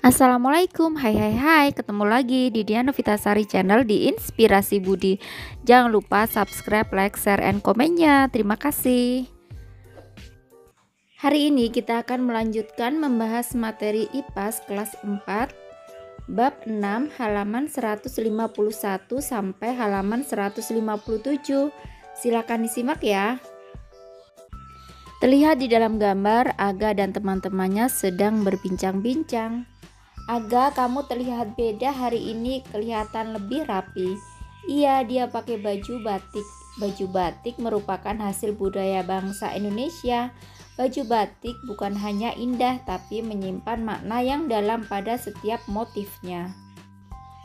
Assalamualaikum, hai, ketemu lagi di Dian Novitasari Channel di Inspirasi Budi. Jangan lupa subscribe, like, share, and komennya. Terima kasih. Hari ini kita akan melanjutkan membahas materi IPAS kelas 4 bab 6 halaman 151 sampai halaman 157. Silakan disimak ya. Terlihat di dalam gambar Aga dan teman-temannya sedang berbincang-bincang. Aga, kamu terlihat beda hari ini, kelihatan lebih rapi. Iya, dia pakai baju batik. Baju batik merupakan hasil budaya bangsa Indonesia. Baju batik bukan hanya indah, tapi menyimpan makna yang dalam pada setiap motifnya.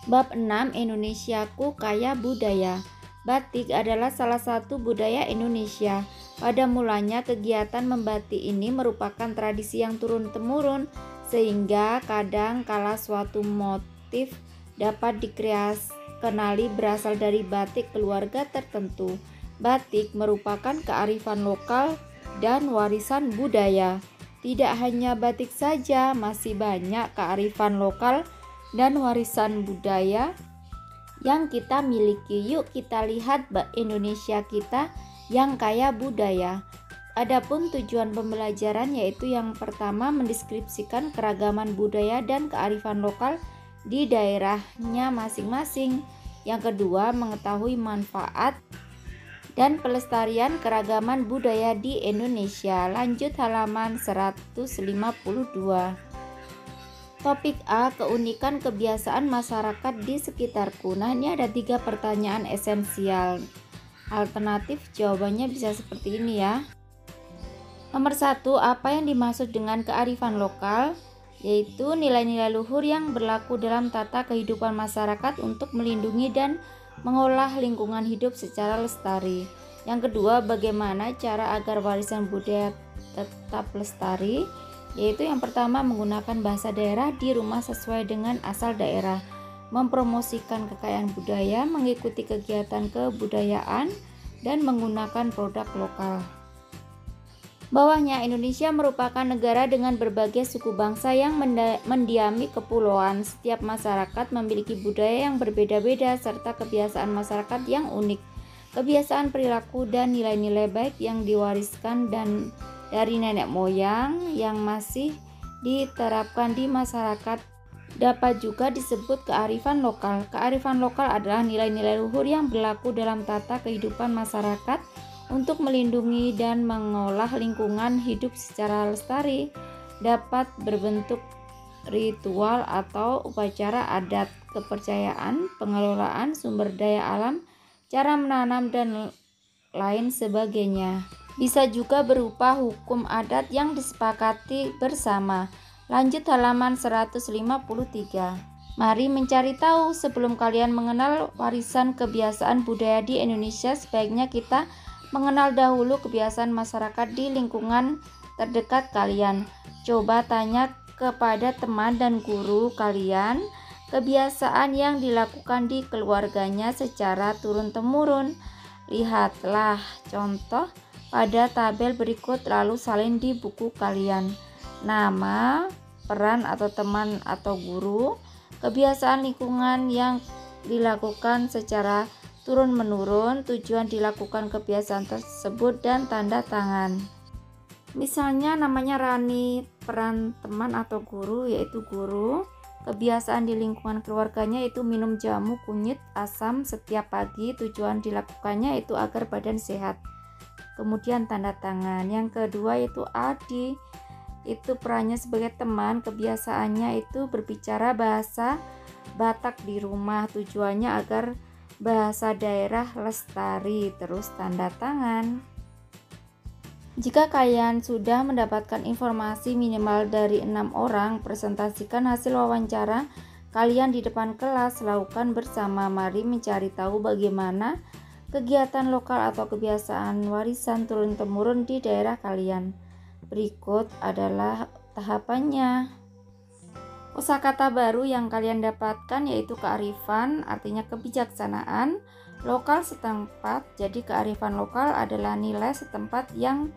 Bab 6, Indonesiaku kaya budaya. Batik adalah salah satu budaya Indonesia. Pada mulanya kegiatan membatik ini merupakan tradisi yang turun-temurun, sehingga kadang kala suatu motif dapat kenali berasal dari batik keluarga tertentu. Batik merupakan kearifan lokal dan warisan budaya. Tidak hanya batik saja, masih banyak kearifan lokal dan warisan budaya yang kita miliki. Yuk kita lihat Indonesia kita yang kaya budaya. Adapun tujuan pembelajaran yaitu yang pertama mendeskripsikan keragaman budaya dan kearifan lokal di daerahnya masing-masing. Yang kedua, mengetahui manfaat dan pelestarian keragaman budaya di Indonesia. Lanjut halaman 152. Topik A, keunikan kebiasaan masyarakat di sekitarku. Nah, ini ada 3 pertanyaan esensial. Alternatif jawabannya bisa seperti ini ya. Nomor 1, apa yang dimaksud dengan kearifan lokal? Yaitu nilai-nilai luhur yang berlaku dalam tata kehidupan masyarakat untuk melindungi dan mengolah lingkungan hidup secara lestari. Yang kedua, bagaimana cara agar warisan budaya tetap lestari? Yaitu yang pertama, menggunakan bahasa daerah di rumah sesuai dengan asal daerah, mempromosikan kekayaan budaya, mengikuti kegiatan kebudayaan, dan menggunakan produk lokal. Bawahnya, Indonesia merupakan negara dengan berbagai suku bangsa yang mendiami kepulauan. Setiap masyarakat memiliki budaya yang berbeda-beda serta kebiasaan masyarakat yang unik. Kebiasaan perilaku dan nilai-nilai baik yang diwariskan dan dari nenek moyang yang masih diterapkan di masyarakat dapat juga disebut kearifan lokal. Kearifan lokal adalah nilai-nilai luhur yang berlaku dalam tata kehidupan masyarakat untuk melindungi dan mengolah lingkungan hidup secara lestari. Dapat berbentuk ritual atau upacara adat, kepercayaan, pengelolaan sumber daya alam, cara menanam, dan lain sebagainya. Bisa juga berupa hukum adat yang disepakati bersama. Lanjut halaman 153. Mari mencari tahu. Sebelum kalian mengenal warisan kebiasaan budaya di Indonesia, sebaiknya kita mengenal dahulu kebiasaan masyarakat di lingkungan terdekat kalian. Coba tanya kepada teman dan guru kalian kebiasaan yang dilakukan di keluarganya secara turun-temurun. Lihatlah contoh pada tabel berikut lalu salin di buku kalian. Nama, peran atau teman atau guru, kebiasaan lingkungan yang dilakukan secara turun-menurun, tujuan dilakukan kebiasaan tersebut, dan tanda tangan. Misalnya namanya Rani, peran teman atau guru yaitu guru, kebiasaan di lingkungan keluarganya itu minum jamu kunyit asam setiap pagi, tujuan dilakukannya itu agar badan sehat. Kemudian tanda tangan. Yang kedua yaitu Adi, itu perannya sebagai teman, kebiasaannya itu berbicara bahasa Batak di rumah, tujuannya agar bahasa daerah lestari. Terus tanda tangan. Jika kalian sudah mendapatkan informasi minimal dari 6 orang, presentasikan hasil wawancara kalian di depan kelas, lakukan bersama. Mari mencari tahu bagaimana kegiatan lokal atau kebiasaan warisan turun-temurun di daerah kalian. Berikut adalah tahapannya. Kosakata baru yang kalian dapatkan yaitu kearifan, artinya kebijaksanaan lokal setempat. Jadi kearifan lokal adalah nilai setempat yang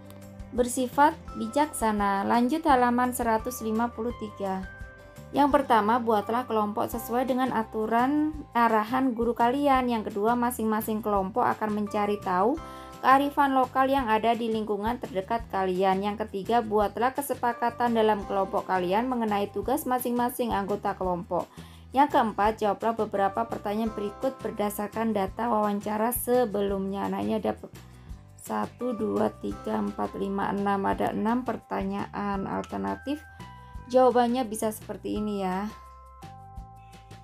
bersifat bijaksana. Lanjut halaman 153. Yang pertama, buatlah kelompok sesuai dengan aturan arahan guru kalian. Yang kedua, masing-masing kelompok akan mencari tahu kearifan lokal yang ada di lingkungan terdekat kalian. Yang ketiga, buatlah kesepakatan dalam kelompok kalian mengenai tugas masing-masing anggota kelompok. Yang keempat, jawablah beberapa pertanyaan berikut berdasarkan data wawancara sebelumnya. Nah, ini ada 1, 2, 3, 4, 5, 6. Ada 6 pertanyaan alternatif. Jawabannya bisa seperti ini ya.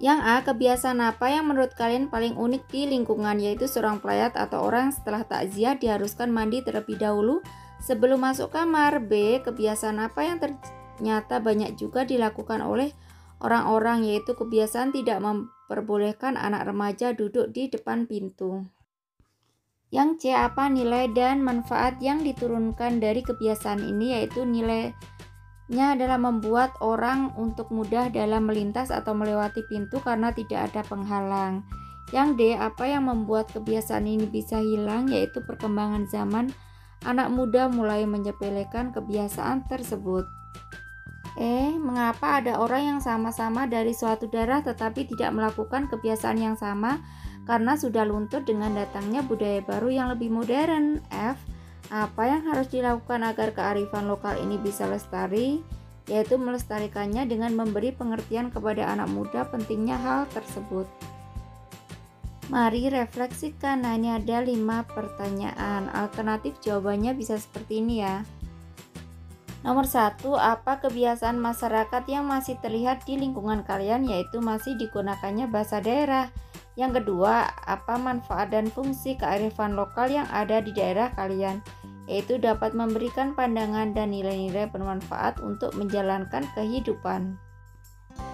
Yang A, kebiasaan apa yang menurut kalian paling unik di lingkungan? Yaitu seorang pelayat atau orang setelah takziah diharuskan mandi terlebih dahulu sebelum masuk kamar. B, kebiasaan apa yang ternyata banyak juga dilakukan oleh orang-orang, yaitu kebiasaan tidak memperbolehkan anak remaja duduk di depan pintu. Yang C, apa nilai dan manfaat yang diturunkan dari kebiasaan ini? Yaitu nilainya adalah membuat orang untuk mudah dalam melintas atau melewati pintu karena tidak ada penghalang. Yang D, apa yang membuat kebiasaan ini bisa hilang? Yaitu perkembangan zaman, anak muda mulai menyepelekan kebiasaan tersebut. Mengapa ada orang yang sama-sama dari suatu daerah tetapi tidak melakukan kebiasaan yang sama? Karena sudah luntur dengan datangnya budaya baru yang lebih modern. F, apa yang harus dilakukan agar kearifan lokal ini bisa lestari? Yaitu melestarikannya dengan memberi pengertian kepada anak muda pentingnya hal tersebut. Mari refleksikan. Nah, ini ada 5 pertanyaan. Alternatif jawabannya bisa seperti ini ya. Nomor 1, apa kebiasaan masyarakat yang masih terlihat di lingkungan kalian? Yaitu masih digunakannya bahasa daerah. Yang kedua, apa manfaat dan fungsi kearifan lokal yang ada di daerah kalian? Yaitu dapat memberikan pandangan dan nilai-nilai bermanfaat untuk menjalankan kehidupan.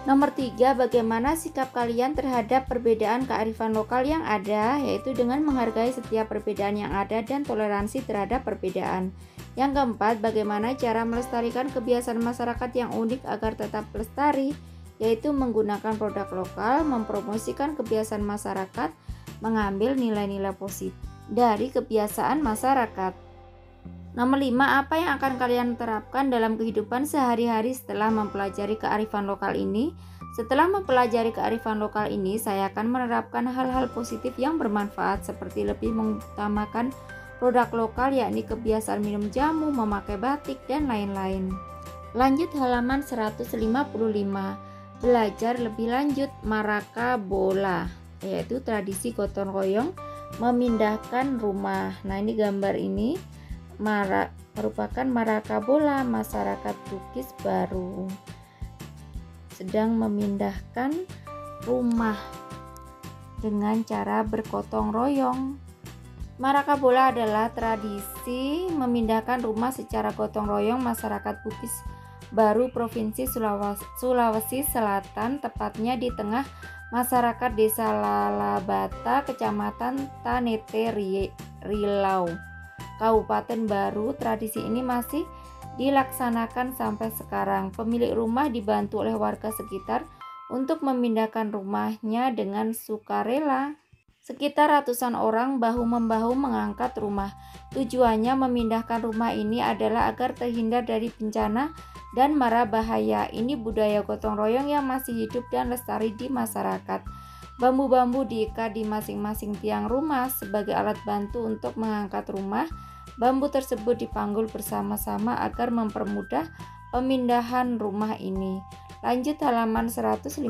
Nomor 3, bagaimana sikap kalian terhadap perbedaan kearifan lokal yang ada? Yaitu dengan menghargai setiap perbedaan yang ada dan toleransi terhadap perbedaan. Yang keempat, bagaimana cara melestarikan kebiasaan masyarakat yang unik agar tetap lestari? Yaitu menggunakan produk lokal, mempromosikan kebiasaan masyarakat, mengambil nilai-nilai positif dari kebiasaan masyarakat. Nomor 5, apa yang akan kalian terapkan dalam kehidupan sehari-hari setelah mempelajari kearifan lokal ini? Setelah mempelajari kearifan lokal ini, saya akan menerapkan hal-hal positif yang bermanfaat seperti lebih mengutamakan produk lokal, yakni kebiasaan minum jamu, memakai batik, dan lain-lain. Lanjut halaman 155. Belajar lebih lanjut Maraka Bola, yaitu tradisi gotong royong memindahkan rumah. Nah, ini gambar ini merupakan Maraka Bola, masyarakat Bugis baru sedang memindahkan rumah dengan cara bergotong royong. Maraka Bola adalah tradisi memindahkan rumah secara gotong royong masyarakat Bugis baru Provinsi Sulawesi Selatan, tepatnya di tengah masyarakat Desa Lalabata, Kecamatan Tanete Rilau, Kabupaten Baru. Tradisi ini masih dilaksanakan sampai sekarang. Pemilik rumah dibantu oleh warga sekitar untuk memindahkan rumahnya dengan sukarela. Sekitar ratusan orang bahu-membahu mengangkat rumah. Tujuannya memindahkan rumah ini adalah agar terhindar dari bencana dan mara bahaya. Ini budaya gotong royong yang masih hidup dan lestari di masyarakat. Bambu-bambu diikat di masing-masing tiang rumah sebagai alat bantu untuk mengangkat rumah. Bambu tersebut dipanggul bersama-sama agar mempermudah pemindahan rumah ini. Lanjut halaman 156.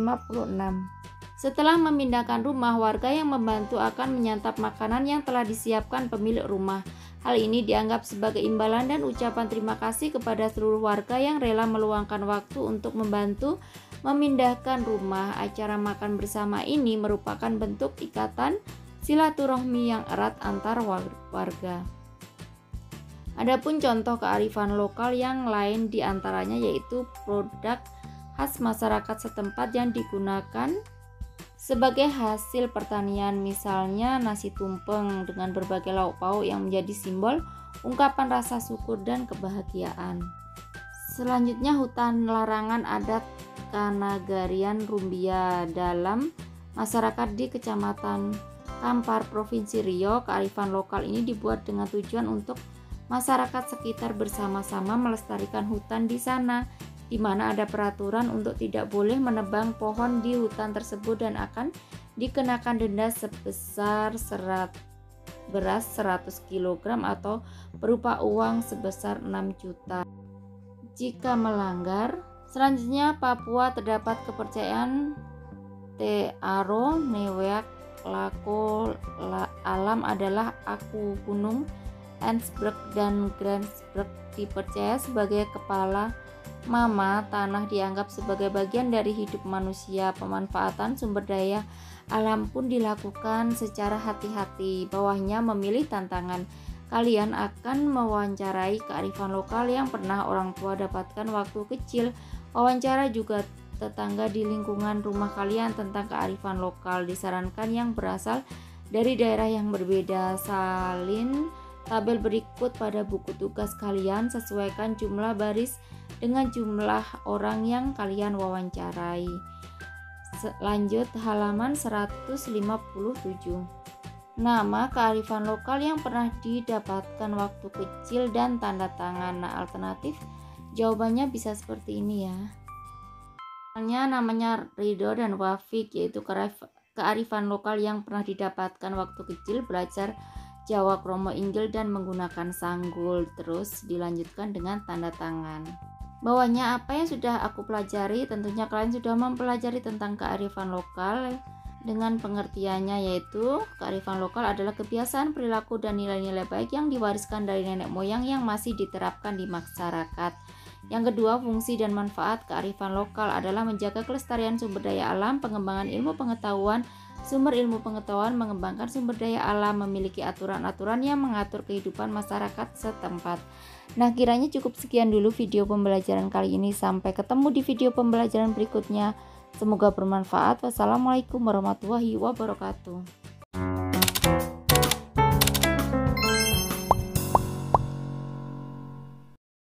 Setelah memindahkan rumah, warga yang membantu akan menyantap makanan yang telah disiapkan pemilik rumah. Hal ini dianggap sebagai imbalan dan ucapan terima kasih kepada seluruh warga yang rela meluangkan waktu untuk membantu memindahkan rumah. Acara makan bersama ini merupakan bentuk ikatan silaturahmi yang erat antar warga. Adapun contoh kearifan lokal yang lain diantaranya yaitu produk khas masyarakat setempat yang digunakan sebagai hasil pertanian, misalnya nasi tumpeng dengan berbagai lauk pauk yang menjadi simbol ungkapan rasa syukur dan kebahagiaan. Selanjutnya, hutan larangan adat Kanagarian Rumbia dalam masyarakat di Kecamatan Kampar, Provinsi Riau. Kearifan lokal ini dibuat dengan tujuan untuk masyarakat sekitar bersama-sama melestarikan hutan di sana. di mana ada peraturan untuk tidak boleh menebang pohon di hutan tersebut dan akan dikenakan denda sebesar beras 100 kg atau berupa uang sebesar 6 juta jika melanggar. Selanjutnya, Papua terdapat kepercayaan Te Aro Neweak Lako Alam adalah aku gunung Ensberg dan Gransberg dipercaya sebagai kepala mama tanah, dianggap sebagai bagian dari hidup manusia. Pemanfaatan sumber daya alam pun dilakukan secara hati-hati. Bawahnya memilih tantangan. Kalian akan mewawancarai kearifan lokal yang pernah orang tua dapatkan waktu kecil. Wawancara juga tetangga di lingkungan rumah kalian tentang kearifan lokal. Disarankan yang berasal dari daerah yang berbeda. Salin tabel berikut pada buku tugas kalian. Sesuaikan jumlah baris dengan jumlah orang yang kalian wawancarai. Lanjut halaman 157. Nama kearifan lokal yang pernah didapatkan waktu kecil dan tanda tangan. Nah, alternatif jawabannya bisa seperti ini ya. Namanya Ridho dan Wafik, yaitu kearifan lokal yang pernah didapatkan waktu kecil, belajar Jawa Kromo Inggil dan menggunakan sanggul. Terus dilanjutkan dengan tanda tangan. Bawahnya apa yang sudah aku pelajari? Tentunya kalian sudah mempelajari tentang kearifan lokal dengan pengertiannya, yaitu kearifan lokal adalah kebiasaan, perilaku, dan nilai-nilai baik yang diwariskan dari nenek moyang yang masih diterapkan di masyarakat. Yang kedua, fungsi dan manfaat kearifan lokal adalah menjaga kelestarian sumber daya alam, pengembangan ilmu pengetahuan, sumber ilmu pengetahuan, mengembangkan sumber daya alam, memiliki aturan-aturan yang mengatur kehidupan masyarakat setempat. Nah, kiranya cukup sekian dulu video pembelajaran kali ini. Sampai ketemu di video pembelajaran berikutnya. Semoga bermanfaat. Wassalamualaikum warahmatullahi wabarakatuh.